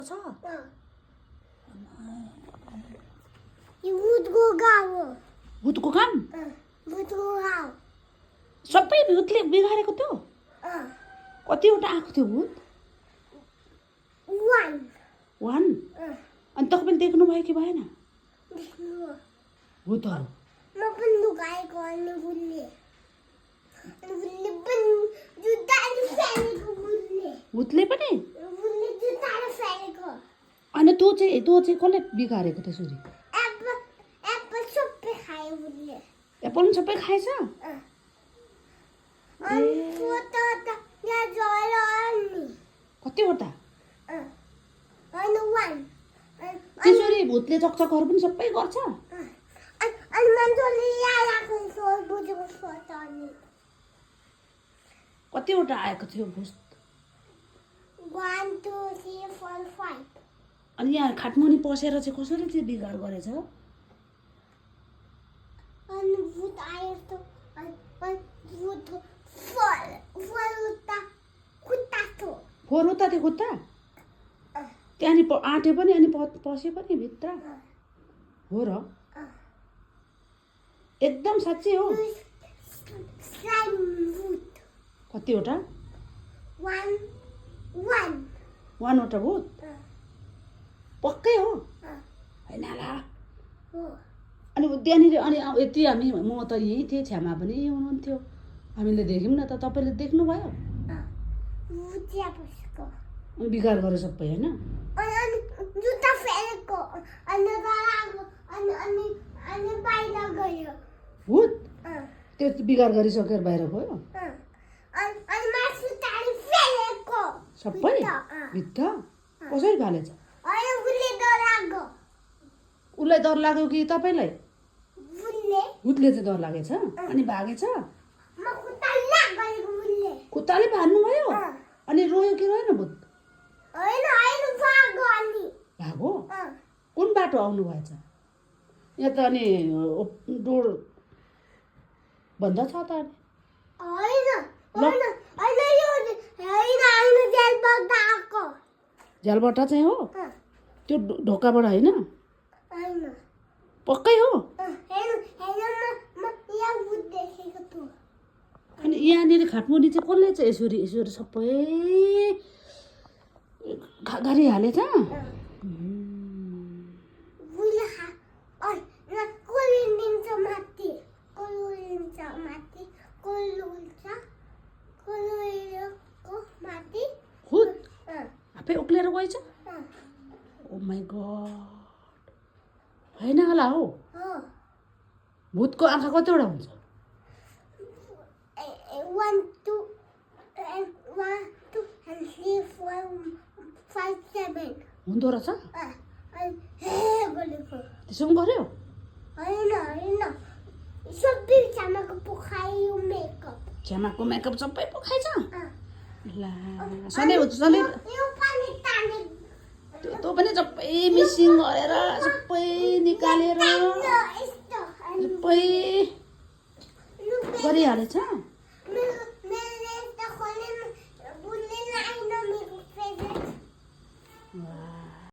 छ यो भूतको गाउँ हो। भूतको काम भूतको गाउँ। सबै भूतले बिगारेको थियो। कतिवटा आएको थियो भूत? 1 अनि तपाईँले देख्नुभयो कि भएन भूतहरू? म पनि लुकाएको अनि भूतले पनि जुत्ताले फेरेको भूतले पनि भूतले जुत्ताले फेरेको। अनि तँ चाहिँ कसले बिगारेको त्यसरी? एप्पल सबै खायो भूतले। एप्पल पनि सबै खाएछ? अनि फोटो त यहाँ जरा अनि कतिवटा? अनि 1 त्यसरी भूतले चकचकहरू पनि सबै गर्छ? अनि मान्छेले यहाँ राखेको सोच बुझेको सोच अनि कतिवटा आएको थियो भूत? 1 2 3 4 5। अनि यहाँ खाटमुनि पसेर चाहिँ कसरी चाहिँ बिगार गरेछ? अनि भूत आयो त अनि भूत फल उता कुत्ता थियो। फोहोर उता थियो खुट्टा? त्यहाँनिर आँट्यो पनि अनि पस्यो पनि भित्र? हो र? एकदम साँच्चै हो? स्लाइम भूत। कतिवटा? 1 वटा भूत? पक्कै हो? होइन होला। अनि त्यहाँनिर अनि यति म त यहीँ थिएँ, छ्यामा पनि हुनुहुन्थ्यो, हामीले देख्यौँ न त। तपाईँले देख्नुभयो? अनि बिगार गरे सबै होइन? अनि जुत्ता फेरेको अनि डराएको अनि बाहिर गयो भूत? त्यो बिगार गरिसकेर बाहिर गयो? अनि मासु तारी फेरेको सबै भित्र? कसरी फालेछ? अनि उसले डराएको। उसलाई डर लाग्यो कि तपाईँलाई? भूतले चाहिँ डर लागेछ अनि भागेछ? म खुट्टाले लागेको भूतले। खुट्टाले भाग्नुभयो? अनि रोयो कि रोएन भूत? होइन भागो अनि भागो? कुन बाटो आउनु भएछ? यहाँ त अनि डोर बन्द छ त। झ्यालबाट चाहिँ हो? त्यो ढोकाबाट होइन? पक्कै हो? अनि यहाँनिर खाटमुनि चाहिँ कसले चाहिँ यसरी सबै गरिहालेछ? आफै उक्लेर गएछ? ओ माई गड, होइन होला हो? भूतको आँखा कतिवटा हुन्छ? 1 2 3 4 5 7 हुँदो रहेछ? त्यसो पनि गर्यो? होइन सबै छ्यामाको पोखायो मेकअप। छ्यामाको मेकअप सबै पोखाएछ? ला सधैँ त्यो पनि सबै मिसिङ गरेर सबै निकालेर सबै गरिहालेछ?